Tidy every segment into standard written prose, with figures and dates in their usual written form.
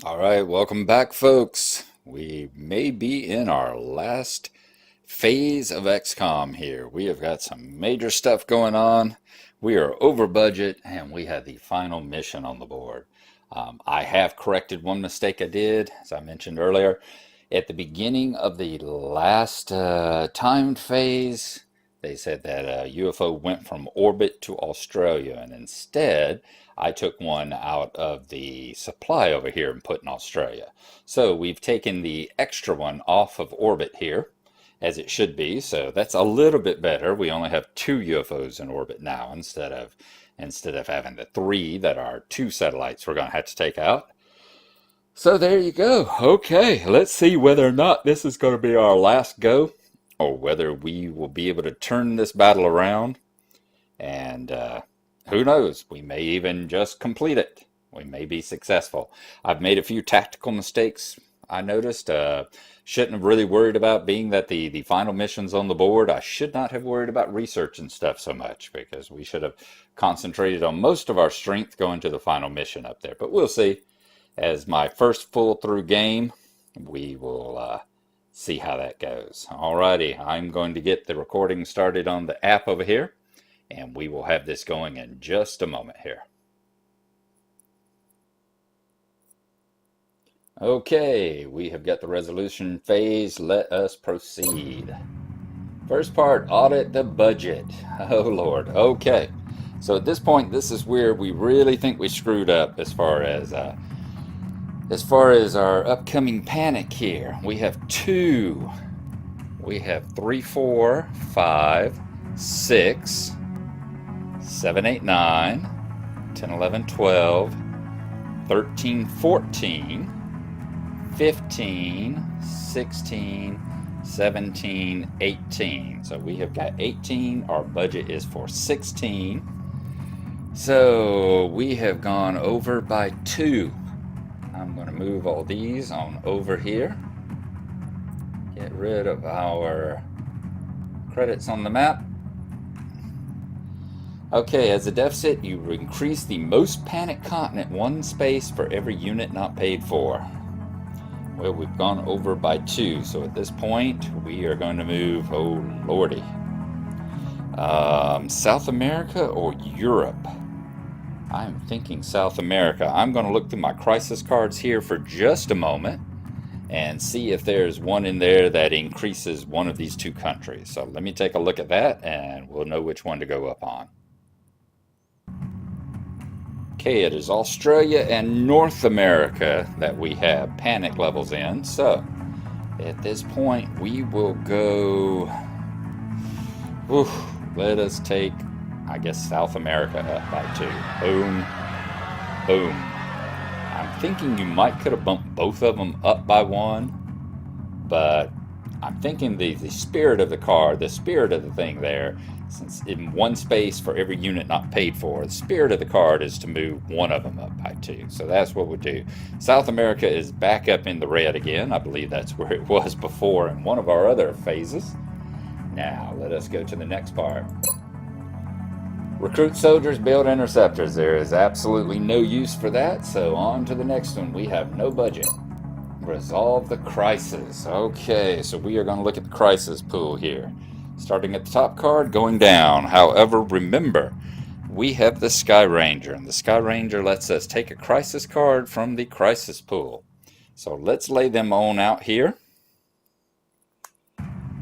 All right, welcome back, folks. We may be in our last phase of XCOM here. We have got some major stuff going on. We are over budget, and we have the final mission on the board. I have corrected one mistake I did, as I mentioned earlier. At the beginning of the last timed phase, they said that a UFO went from orbit to Australia, and instead I took one out of the supply over here and put in Australia. So we've taken the extra one off of orbit here, as it should be. So that's a little bit better. We only have 2 UFOs in orbit now instead of having the 3 that are 2 satellites we're going to have to take out. So there you go. Okay, let's see whether or not this is going to be our last go, or whether we will be able to turn this battle around. And who knows? We may even just complete it. We may be successful. I've made a few tactical mistakes, I noticed. Shouldn't have really worried about being that the final mission's on the board. I should not have worried about research and stuff so much, because we should have concentrated on most of our strength going to the final mission up there. But we'll see. As my first full through game, we will see how that goes. Alrighty, I'm going to get the recording started on the app over here, and we will have this going in just a moment here. Okay, we have got the resolution phase. Let us proceed. First part, audit the budget. Oh Lord. Okay, so at this point, this is where we really think we screwed up as far as our upcoming panic here. We have 2. We have 3, 4, 5, 6, 7, 8, 9, 10, 11, 12, 13, 14, 15, 16, 17, 18. So we have got 18. Our budget is for 16. So we have gone over by 2. I'm going to move all these on over here. Get rid of our credits on the map. Okay, as a deficit, you increase the most panic continent 1 space for every unit not paid for. Well, we've gone over by 2, so at this point, we are going to move, oh lordy, South America or Europe? I'm thinking South America. I'm going to look through my crisis cards here for just a moment and see if there's one in there that increases one of these 2 countries. So let me take a look at that, and we'll know which one to go up on. Okay, it is Australia and North America that we have panic levels in. So at this point, we will go, let us take, I guess, South America up by 2. Boom, boom. I'm thinking you might could have bumped both of them up by 1, but I'm thinking the spirit of the card, the spirit of the thing there, since in 1 space for every unit not paid for, the spirit of the card is to move one of them up by 2. So that's what we'll do. South America is back up in the red again. I believe that's where it was before in one of our other phases. Now, let us go to the next part. Recruit soldiers, build interceptors. There is absolutely no use for that, so on to the next one. We have no budget. Resolve the crisis. Okay, so we are going to look at the crisis pool here. Starting at the top card, going down. However, remember, we have the Sky Ranger, and the Sky Ranger lets us take a crisis card from the crisis pool. So let's lay them on out here.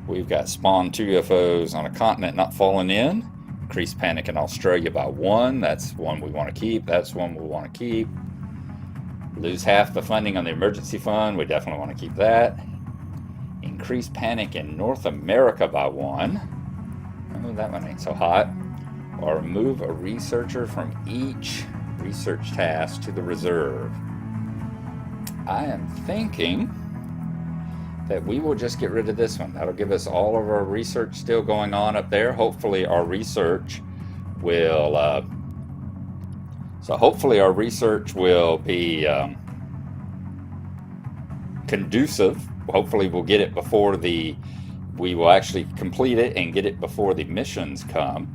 We've got spawn 2 UFOs on a continent not fallen in. Increase panic in Australia by 1. That's one we want to keep. That's one we want to keep. Lose half the funding on the emergency fund. We definitely want to keep that. Increase panic in North America by 1. Oh, that one ain't so hot. Or remove a researcher from each research task to the reserve. I am thinking that we will just get rid of this one. That'll give us all of our research still going on up there. Hopefully our research will be conducive. Hopefully we'll get it we will actually complete it and get it before the missions come.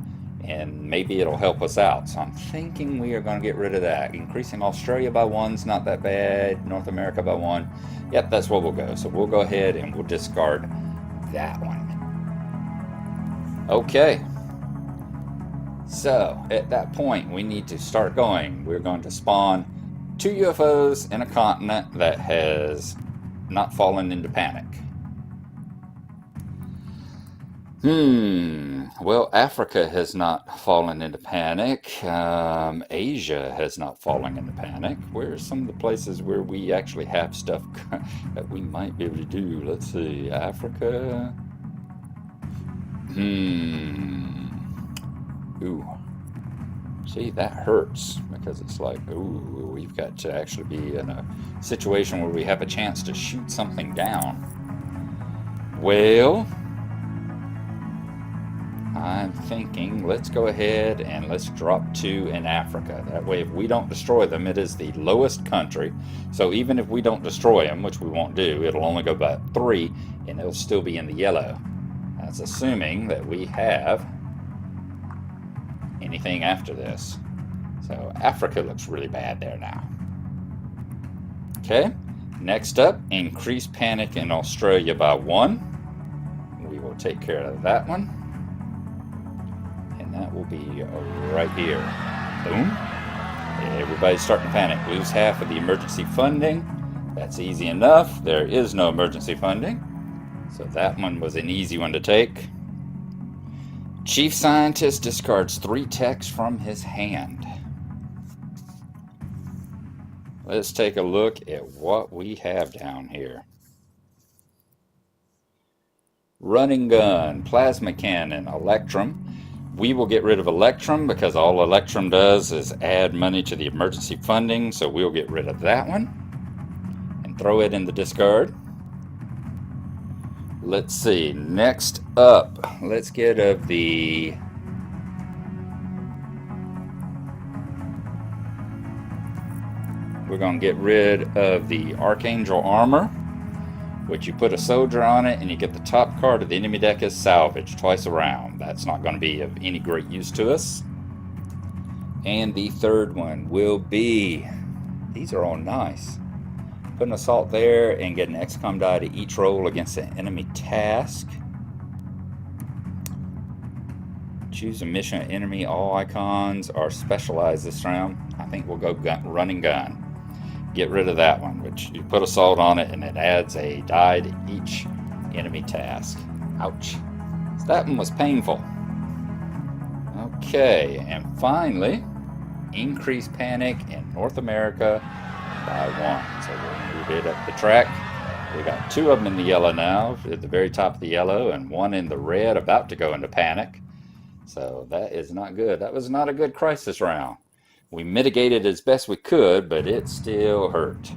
and maybe it'll help us out. So I'm thinking we are going to get rid of that. Increasing Australia by 1's not that bad. North America by 1. Yep, that's what we'll go. So we'll go ahead and we'll discard that one. Okay. So at that point, we need to start going. We're going to spawn 2 UFOs in a continent that has not fallen into panic. Well, Africa has not fallen into panic. Asia has not fallen into panic. Where are some of the places where we actually have stuff that we might be able to do? Let's see. Africa. Ooh. See, that hurts because it's like, ooh, we've got to actually be in a situation where we have a chance to shoot something down. Well, I'm thinking let's go ahead and let's drop 2 in Africa. That way, if we don't destroy them, it is the lowest country. So even if we don't destroy them, which we won't do, it'll only go by 3 and it'll still be in the yellow. That's assuming that we have anything after this. So Africa looks really bad there now. Okay, next up, increase panic in Australia by 1. We will take care of that one. And that will be right here. Boom. Everybody's starting to panic. Lose half of the emergency funding. That's easy enough. There is no emergency funding. So that one was an easy one to take. Chief Scientist discards 3 techs from his hand. Let's take a look at what we have down here. Running gun, plasma cannon, electrum. We will get rid of electrum because all electrum does is add money to the emergency funding, so we'll get rid of that one and throw it in the discard. Let's see, next up, let's get of the we're going to get rid of the Archangel armor, which you put a soldier on it and you get the top card of the enemy deck as salvage twice around. That's not going to be of any great use to us. And the third one will be, these are all nice. Put an assault there and get an XCOM die to each roll against an enemy task. Choose a mission enemy. All icons are specialized this round. I think we'll go running gun. Get rid of that one, which you put assault on it and it adds a die to each enemy task. Ouch. So that one was painful. Okay, and finally, increase panic in North America by 1. So we'll move it up the track. We got 2 of them in the yellow now, at the very top of the yellow, and 1 in the red, about to go into panic. So that is not good. That was not a good crisis round. We mitigated as best we could, but it still hurt.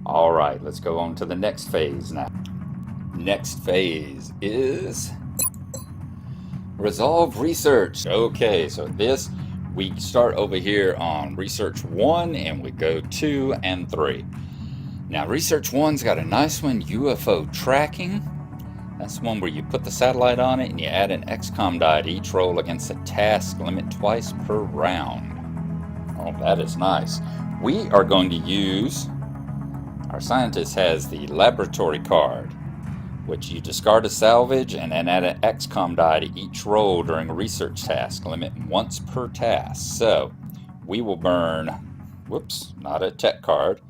All right, let's go on to the next phase now. Next phase is resolve research. Okay, so this, we start over here on research 1 and we go 2 and 3. Now research 1's got a nice one, UFO tracking. That's one where you put the satellite on it and you add an XCOM die to each roll against a task, limit twice per round. Oh, that is nice. We are going to use, our scientist has the laboratory card, which you discard a salvage and then add an XCOM die to each roll during a research task, limit once per task. So we will burn, whoops, not a tech card.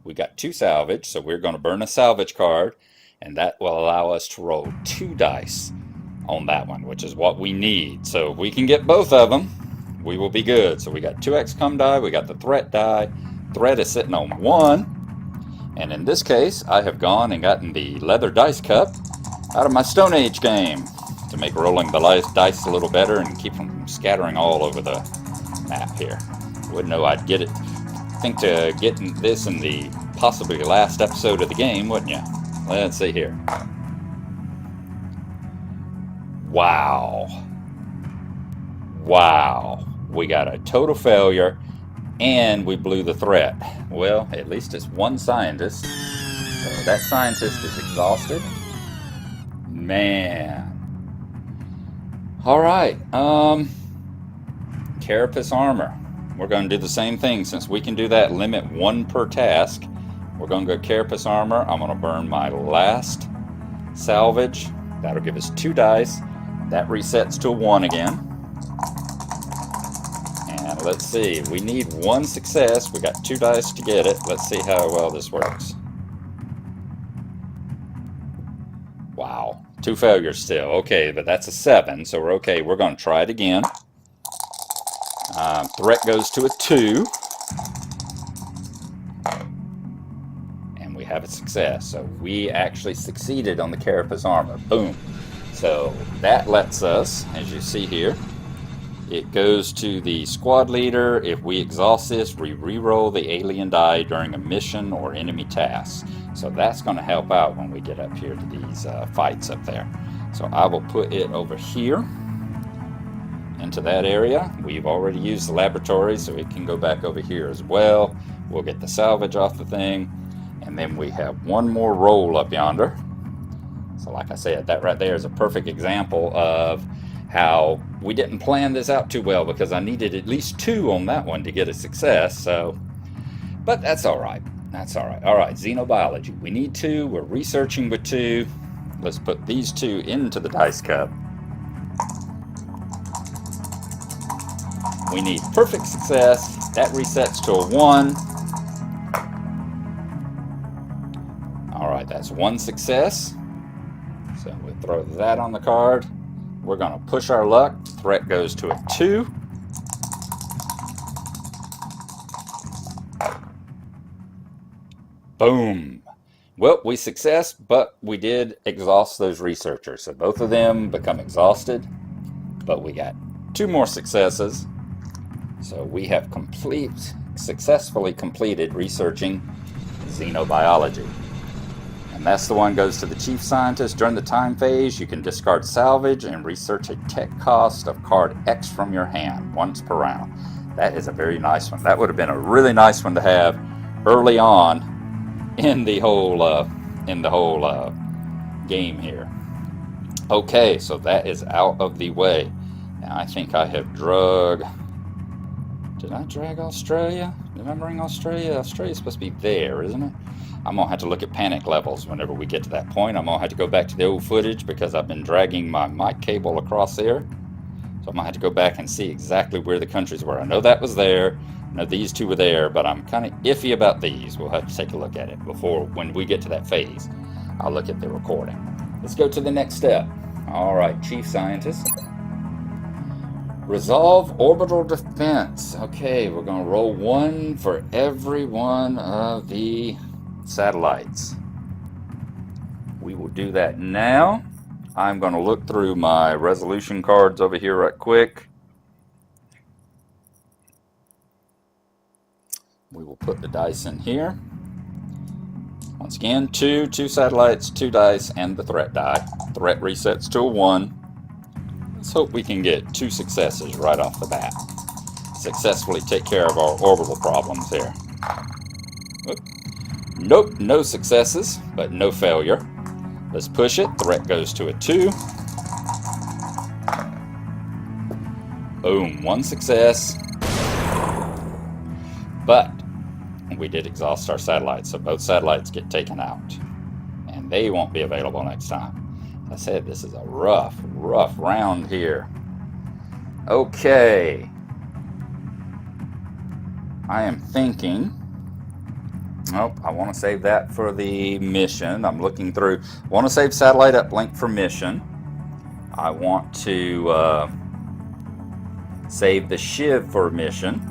We got 2 salvage, so we're going to burn a salvage card, and that will allow us to roll 2 dice on that one, which is what we need. So if we can get both of them, we will be good. So we got 2 XCOM die, we got the threat die. Threat is sitting on 1. And in this case, I have gone and gotten the leather dice cup out of my Stone Age game to make rolling the dice a little better and keep them from scattering all over the map here. Wouldn't know I'd get it. Think to getting this in the possibly last episode of the game, wouldn't you? Let's see here. Wow. Wow. We got a total failure and we blew the threat. Well, at least it's 1 scientist. So that scientist is exhausted. Man. All right. Carapace armor. We're going to do the same thing. Since we can do that, limit 1 per task. We're going to go Carapace armor. I'm going to burn my last salvage. That'll give us 2 dice. That resets to a 1 again. And let's see, we need 1 success. We got 2 dice to get it. Let's see how well this works. Wow, 2 failures still. Okay, but that's a 7, so we're okay. We're going to try it again. Threat goes to a 2. And we have a success. So we actually succeeded on the Carapace armor. Boom. So that lets us, as you see here, it goes to the squad leader. If we exhaust this, we re-roll the alien die during a mission or enemy task. So that's going to help out when we get up here to these fights up there. So I will put it over here into that area. We've already used the laboratory, so it can go back over here as well. We'll get the salvage off the thing. And then we have 1 more roll up yonder. So like I said, that right there is a perfect example of how we didn't plan this out too well, because I needed at least 2 on that one to get a success. So, but that's all right. That's all right. All right, xenobiology. We need 2. We're researching with 2. Let's put these 2 into the dice cup. We need perfect success. That resets to a 1. All right, that's 1 success. So we'll throw that on the card. We're going to push our luck. Threat goes to a 2. Boom. Well, we success, but we did exhaust those researchers. So both of them become exhausted, but we got 2 more successes. So we have successfully completed researching xenobiology. And that's the one goes to the chief scientist. During the time phase, you can discard salvage and research a tech cost of card X from your hand once per round. That is a very nice one. That would have been a really nice one to have early on in the whole game here. Okay, so that is out of the way. Now I think I have drug. Did I drag Australia? Did I bring Australia? Australia's supposed to be there, isn't it? I'm going to have to look at panic levels whenever we get to that point. I'm going to have to go back to the old footage because I've been dragging my mic cable across there. So I'm going to have to go back and see exactly where the countries were. I know that was there. I know these 2 were there, but I'm kind of iffy about these. We'll have to take a look at it before, when we get to that phase, I'll look at the recording. Let's go to the next step. All right, Chief Scientist. Resolve orbital defense. Okay, we're going to roll 1 for every one of the satellites. We will do that now. I'm going to look through my resolution cards over here right quick. We will put the dice in here. Once again, 2 satellites, 2 dice, and the threat die. Threat resets to a 1. Let's hope we can get 2 successes right off the bat. Successfully take care of our orbital problems here. Oop. Nope, no successes, but no failure. Let's push it. Threat goes to a 2. Boom, 1 success. But we did exhaust our satellites, so both satellites get taken out. And they won't be available next time. As I said, this is a rough round here. Okay. I am thinking... Nope, I want to save that for the mission. I'm looking through. I want to save satellite uplink for mission. I want to save the Shiv for mission.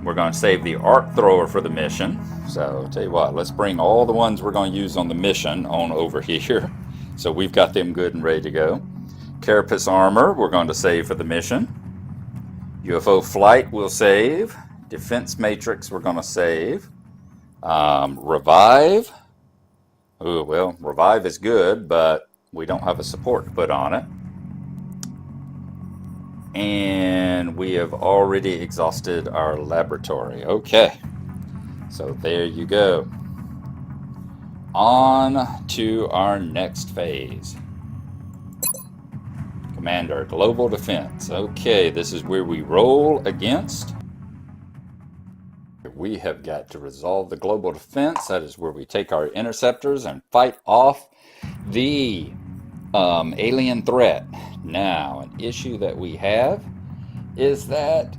We're going to save the arc thrower for the mission. So, I'll tell you what, let's bring all the ones we're going to use on the mission on over here. So we've got them good and ready to go. Carapace armor, we're going to save for the mission. UFO flight, we'll save. Defense matrix, we're going to save. Revive. Ooh, well, revive is good, but we don't have a support to put on it. And we have already exhausted our laboratory. Okay, so there you go. On to our next phase. Commander, Global Defense. Okay, this is where we roll against. We have got to resolve the global defense. That is where we take our interceptors and fight off the alien threat. Now, an issue that we have is that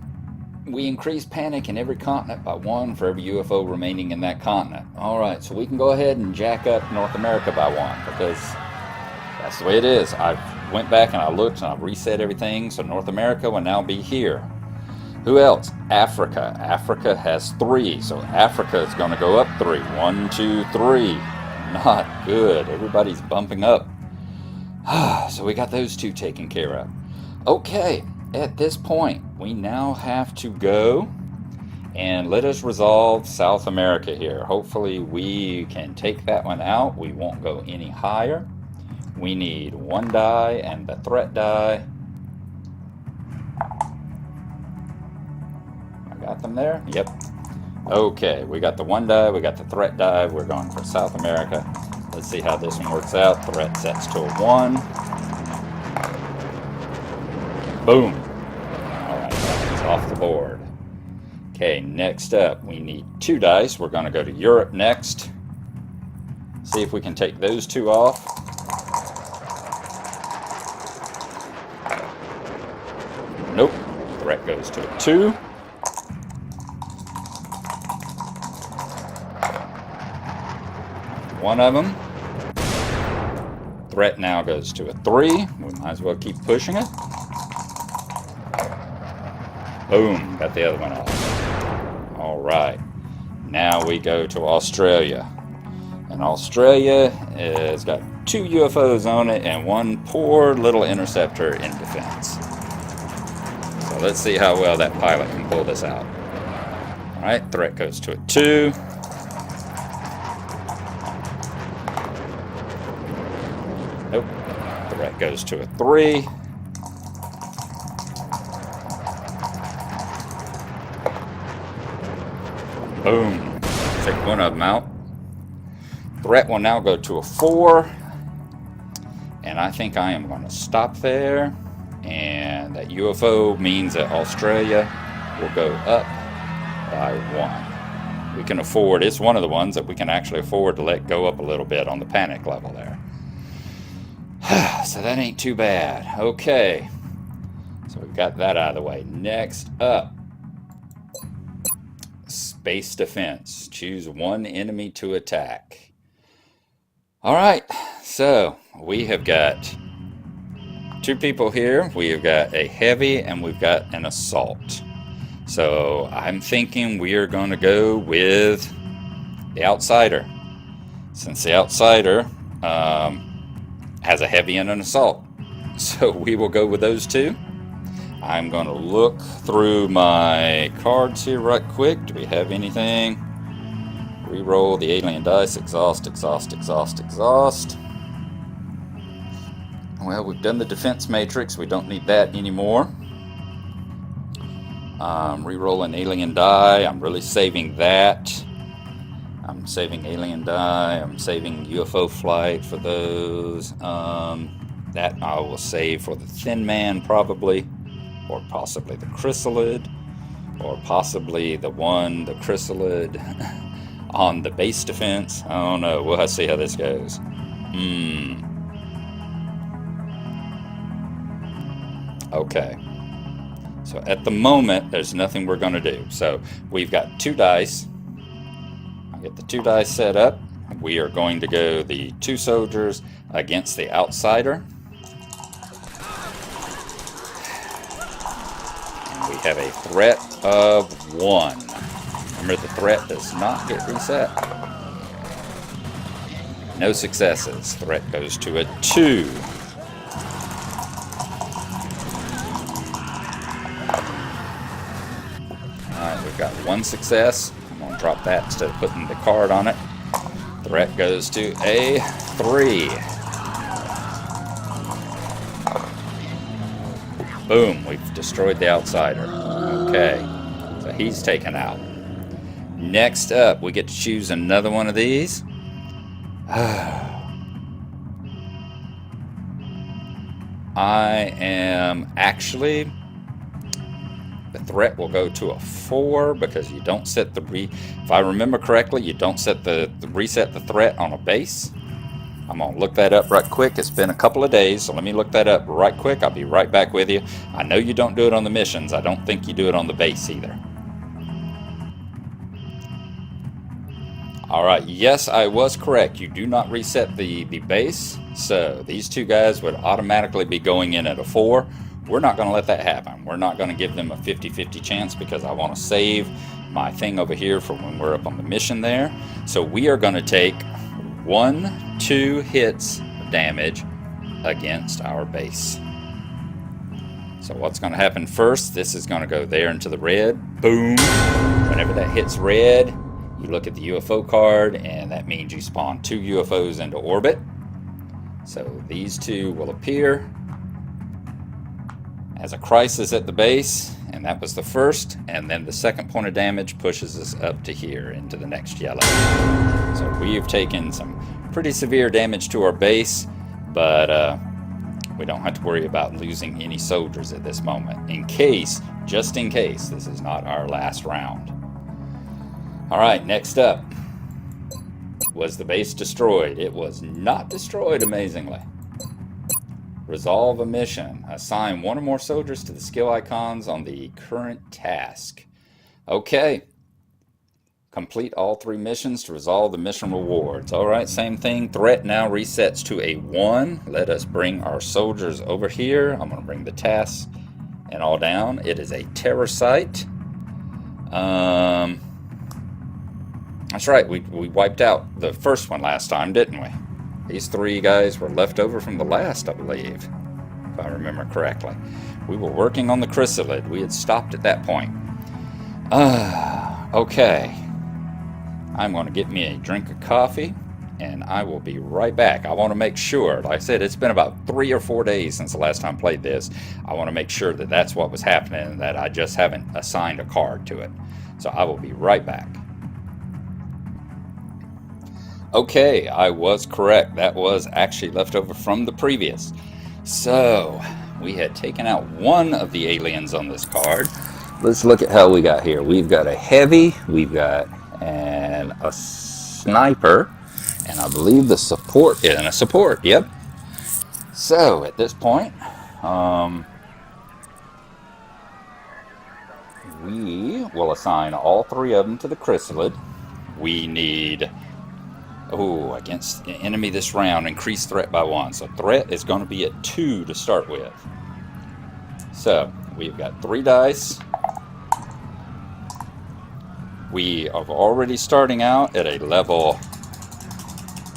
we increase panic in every continent by 1 for every UFO remaining in that continent. Alright, so we can go ahead and jack up North America by 1 because that's the way it is. I went back and I looked and I reset everything, so North America will now be here. Who else? Africa. Africa has 3, so Africa is going to go up 3. 1, 2, 3. Not good. Everybody's bumping up. So we got those 2 taken care of. Okay, at this point, we now have to go and let us resolve South America here. Hopefully we can take that one out. We won't go any higher. We need 1 die and the threat die. Got them there? Yep. Okay, we got the 1 die, we got the threat die. We're going for South America. Let's see how this one works out. Threat sets to a 1. Boom. Alright, that's off the board. Okay, next up, we need 2 dice. We're going to go to Europe next. See if we can take those 2 off. Nope. Threat goes to a 2. One of them. Threat now goes to a 3. We might as well keep pushing it. Boom, got the other one off. Alright, now we go to Australia. And Australia has got 2 UFOs on it and 1 poor little interceptor in defense. So let's see how well that pilot can pull this out. Alright, threat goes to a 2. Nope. Threat goes to a 3. Boom. Take one of them out. Threat will now go to a 4. And I think I am going to stop there. And that UFO means that Australia will go up by 1. We can afford, it's one of the ones that we can actually afford to let go up a little bit on the panic level there. So that ain't too bad. Okay. So we've got that out of the way. Next up. Space defense. Choose 1 enemy to attack. Alright. So we have got 2 people here. We have got a heavy and we've got an assault. So I'm thinking we are going to go with the outsider. Since the outsider has a heavy and an assault. So we will go with those 2. I'm going to look through my cards here right quick. Do we have anything? Reroll the alien dice. Exhaust, exhaust, exhaust, exhaust. Well, we've done the defense matrix. We don't need that anymore. Reroll an alien die. I'm really saving that. I'm saving alien die. I'm saving UFO flight for those. That I will save for the Thin Man probably. Or possibly the Chrysalid. Or possibly the Chrysalid on the base defense. I don't know. We'll have to see how this goes. Okay. So at the moment, there's nothing we're going to do. So we've got 2 dice. I'll get the 2 dice set up. We are going to go the 2 soldiers against the outsider. And we have a threat of 1. Remember, the threat does not get reset. No successes. Threat goes to a 2. Alright, we've got 1 success. I'm going to drop that instead of putting the card on it. Threat goes to a 3. Boom, we've destroyed the outsider. Okay, so he's taken out. Next up, we get to choose another one of these. I am actually, the threat will go to a 4 because you don't set the if I remember correctly, you don't set the reset the threat on a base. I'm going to look that up right quick. It's been a couple of days, so let me look that up right quick. I'll be right back with you. I know you don't do it on the missions. I don't think you do it on the base either. Alright, yes, I was correct. You do not reset the base, so these two guys would automatically be going in at a 4. We're not going to let that happen. We're not going to give them a 50-50 chance because I want to save my thing over here for when we're up on the mission there. So we are going to take 1-2 hits of damage against our base. So what's going to happen first, this is going to go there into the red. Boom. Whenever that hits red, you look at the UFO card, and that means you spawn 2 UFOs into orbit. So these 2 will appear as a crisis at the base, and that was the first, and then the second point of damage pushes us up to here into the next yellow. So we have taken some pretty severe damage to our base, but we don't have to worry about losing any soldiers at this moment, just in case this is not our last round. Alright, next up. Was the base destroyed? It was not destroyed, amazingly. Resolve a mission. Assign 1 or more soldiers to the skill icons on the current task. Okay. Complete all 3 missions to resolve the mission rewards. Alright, same thing. Threat now resets to a 1. Let us bring our soldiers over here. I'm going to bring the tasks and all down. It is a terror site. That's right, we wiped out the first one last time, didn't we? These 3 guys were left over from the last, I believe, if I remember correctly. We were working on the chrysalid. We had stopped at that point. Okay. I'm going to get me a drink of coffee, and I will be right back. I want to make sure, like I said, it's been about 3 or 4 days since the last time I played this. I want to make sure that that's what was happening and that I just haven't assigned a card to it. So I will be right back. Okay, I was correct. That was actually left over from the previous. So, we had taken out 1 of the aliens on this card. Let's look at how we got here. We've got a heavy, we've got a sniper, and I believe the support, and a support, yep. So, at this point, we will assign all 3 of them to the chrysalid. We need... against the enemy this round, increase threat by 1. So threat is going to be at 2 to start with. So we've got 3 dice. We are already starting out at a level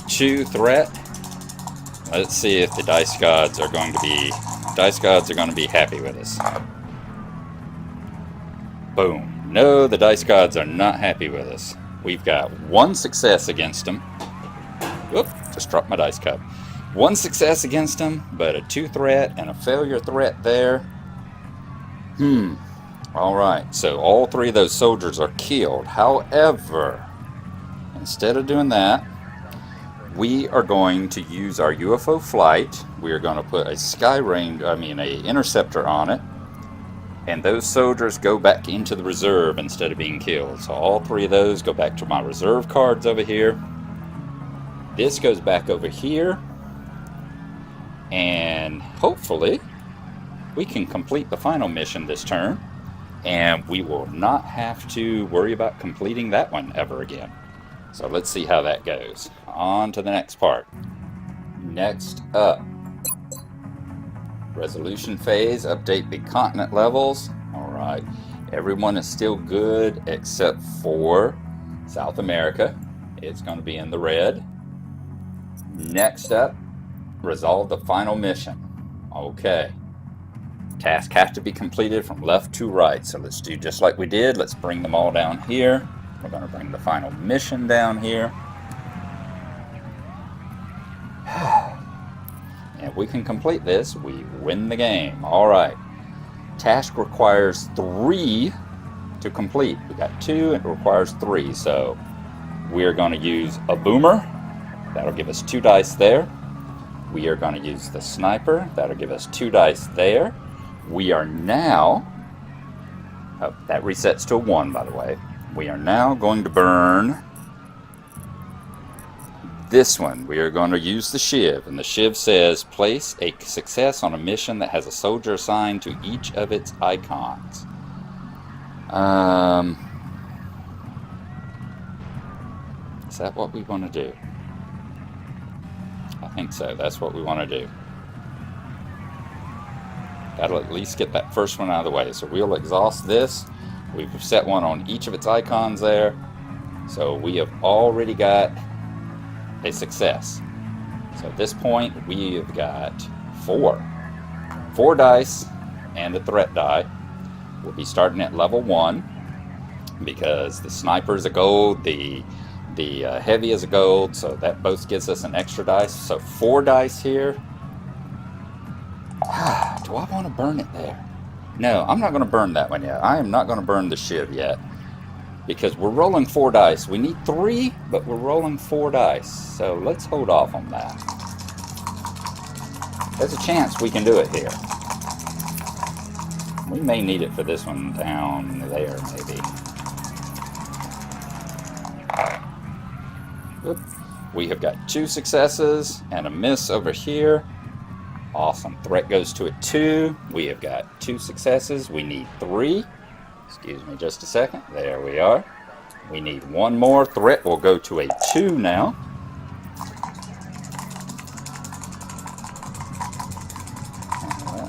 2 threat. Let's see if the dice gods are going to be happy with us. Boom. No, the dice gods are not happy with us. We've got 1 success against them. Whoop, just dropped my dice cup. 1 success against them, but a 2 threat and a failure threat there. Alright, so all 3 of those soldiers are killed. However, instead of doing that, we are going to use our UFO flight. We are going to put a interceptor on it. And those soldiers go back into the reserve instead of being killed. So all 3 of those go back to my reserve cards over here. This goes back over here. And hopefully we can complete the final mission this turn. And we will not have to worry about completing that one ever again. So let's see how that goes. On to the next part. Next up. Resolution phase, update the continent levels. Alright, everyone is still good except for South America. It's going to be in the red. Next up, resolve the final mission. Okay. Tasks have to be completed from left to right. So let's do just like we did. Let's bring them all down here. We're going to bring the final mission down here. If we can complete this, we win the game. Alright. Task requires 3 to complete. We got 2, it requires 3. So we're going to use a boomer. That'll give us 2 dice there. We are going to use the sniper. That'll give us 2 dice there. We are now, oh, that resets to a 1, by the way. We are now going to burn this one. We are going to use the shiv, and the shiv says place a success on a mission that has a soldier assigned to each of its icons. Is that what we want to do? I think so. That's what we want to do. That'll at least get that first one out of the way. So we'll exhaust this. We've set one on each of its icons there. So we have already got a success. So at this point, we have got 4 dice and a threat die. We'll be starting at level 1 because the sniper is a gold, the heavy is a gold, so that both gives us an extra dice. So 4 dice here. Do I want to burn it there? No, I'm not going to burn that one yet. I am not going to burn the shiv yet, because we're rolling 4 dice. We need 3, but we're rolling 4 dice. So let's hold off on that. There's a chance we can do it here. We may need it for this one down there, maybe. Oop. We have got 2 successes and a miss over here. Awesome. Threat goes to a 2. We have got 2 successes. We need 3. Excuse me just a second. There we are. We need 1 more. Threat will go to a 2 now.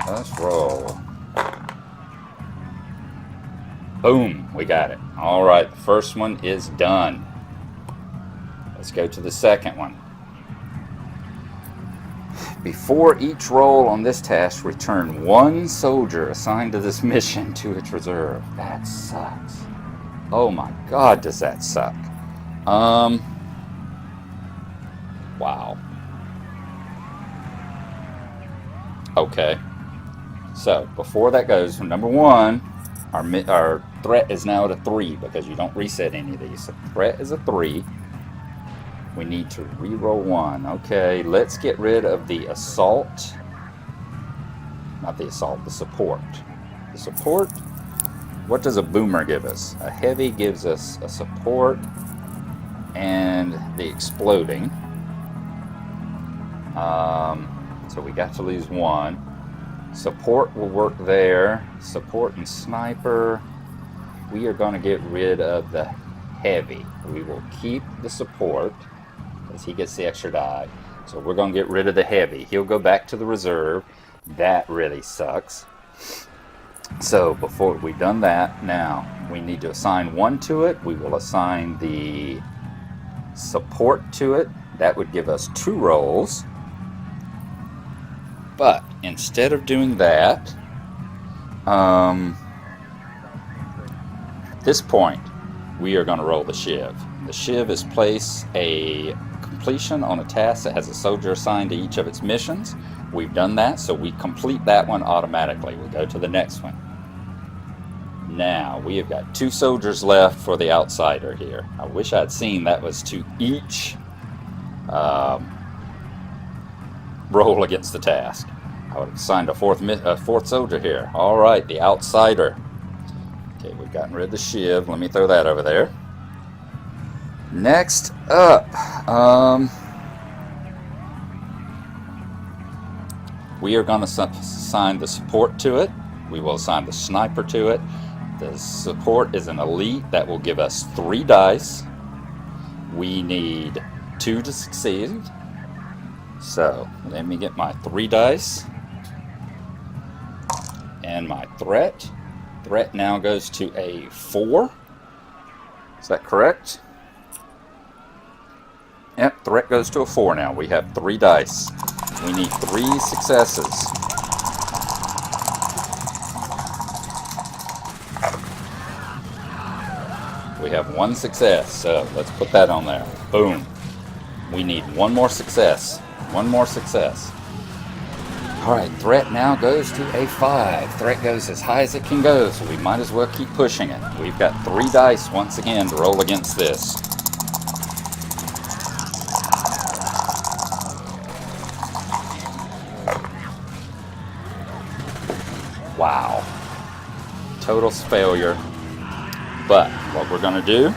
Let's roll. Boom. We got it. All right. The first one is done. Let's go to the second one. Before each roll on this task, return 1 soldier assigned to this mission to its reserve. That sucks. Oh my God, does that suck. Wow. Okay. So, before that goes, number 1, our threat is now at a 3 because you don't reset any of these. So threat is a 3. We need to re-roll 1. Okay, let's get rid of the assault. Not the assault, the support. The support, what does a boomer give us? A heavy gives us a support and the exploding. So we got to lose 1. Support will work there. Support and sniper. We are going to get rid of the heavy. We will keep the support, he gets the extra die. So we're going to get rid of the heavy. He'll go back to the reserve. That really sucks. So before we've done that, now we need to assign 1 to it. We will assign the support to it. That would give us 2 rolls. But instead of doing that, at this point, we are going to roll the shiv. The shiv is place a completion on a task that has a soldier assigned to each of its missions. We've done that, so we complete that one automatically. We go to the next one. Now, we have got 2 soldiers left for the outsider here. I wish I'd seen that was to each roll against the task. I would have assigned a fourth soldier here. All right, the outsider. Okay, we've gotten rid of the shiv. Let me throw that over there. Next up, we are going to assign the support to it. We will assign the sniper to it. The support is an elite that will give us 3 dice. We need 2 to succeed. So let me get my 3 dice. And my threat. Threat now goes to a 4. Is that correct? Yep, threat goes to a 4 now. We have 3 dice. We need 3 successes. We have 1 success, so let's put that on there. Boom. We need 1 more success. 1 more success. Alright, threat now goes to a 5. Threat goes as high as it can go, so we might as well keep pushing it. We've got 3 dice once again to roll against this. total failure. But what we're going to do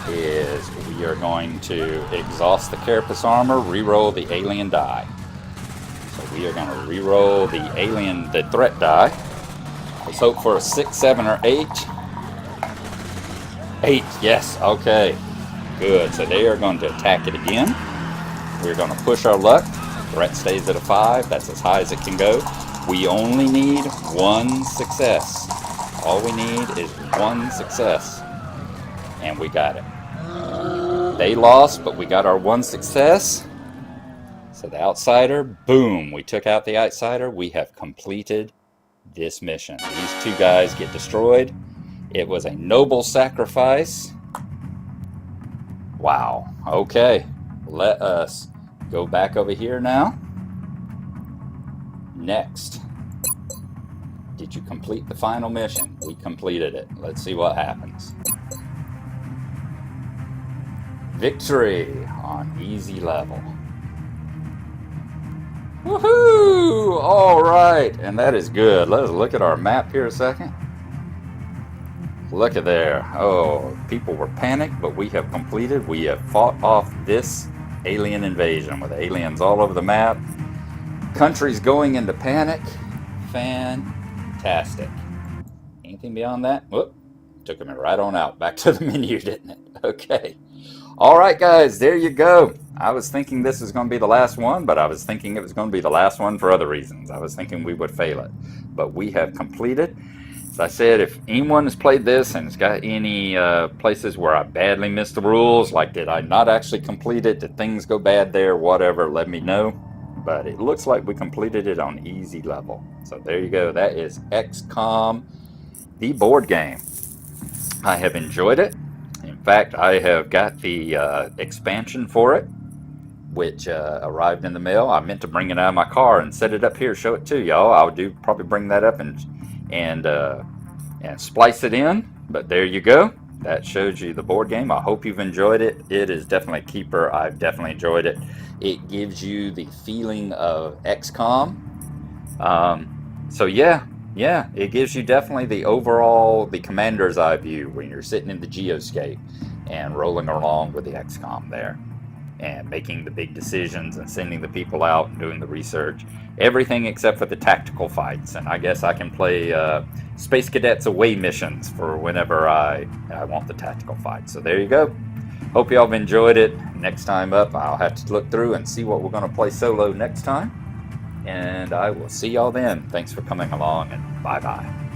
is we are going to exhaust the carapace armor, re-roll the alien die. So we are going to re-roll the threat die. Let's hope for a 6, 7, or 8. 8, yes, okay. Good, so they are going to attack it again. We're going to push our luck. Threat stays at a 5, that's as high as it can go. We only need 1 success. All we need is 1 success. And we got it. They lost, but we got our 1 success. So the outsider, boom, we took out the outsider. We have completed this mission. These 2 guys get destroyed. It was a noble sacrifice. Wow. Okay. Let us go back over here now. Next. Did you complete the final mission? We completed it. Let's see what happens. Victory on easy level. Woohoo! All right, and that is good. Let's look at our map here a second. Look at there. Oh, people were panicked, but we have completed. We have fought off this alien invasion with aliens all over the map. Countries going into panic. Fantastic. Anything beyond that? Whoop. Took me right on out. Back to the menu, didn't it? Okay. All right, guys, there you go. I was thinking this was going to be the last one, but I was thinking it was going to be the last one for other reasons. I was thinking we would fail it, but we have completed. As I said, if anyone has played this and has got any places where I badly missed the rules, like did I not actually complete it, did things go bad there, whatever, let me know. But it looks like we completed it on easy level. So there you go. That is XCOM The Board Game. I have enjoyed it. In fact, I have got the expansion for it, which arrived in the mail. I meant to bring it out of my car and set it up here, show it to y'all. I'll probably bring that up and splice it in. But there you go. That shows you the board game. I hope you've enjoyed it. It is definitely a keeper. I've definitely enjoyed it. It gives you the feeling of XCOM. So yeah, it gives you definitely the overall, the commander's eye view when you're sitting in the geoscape and rolling along with the XCOM there and making the big decisions and sending the people out and doing the research. Everything except for the tactical fights. And I guess I can play Space Cadets away missions for whenever I want the tactical fights. So there you go. Hope y'all have enjoyed it. Next time up, I'll have to look through and see what we're going to play solo next time. And I will see y'all then. Thanks for coming along, and bye-bye.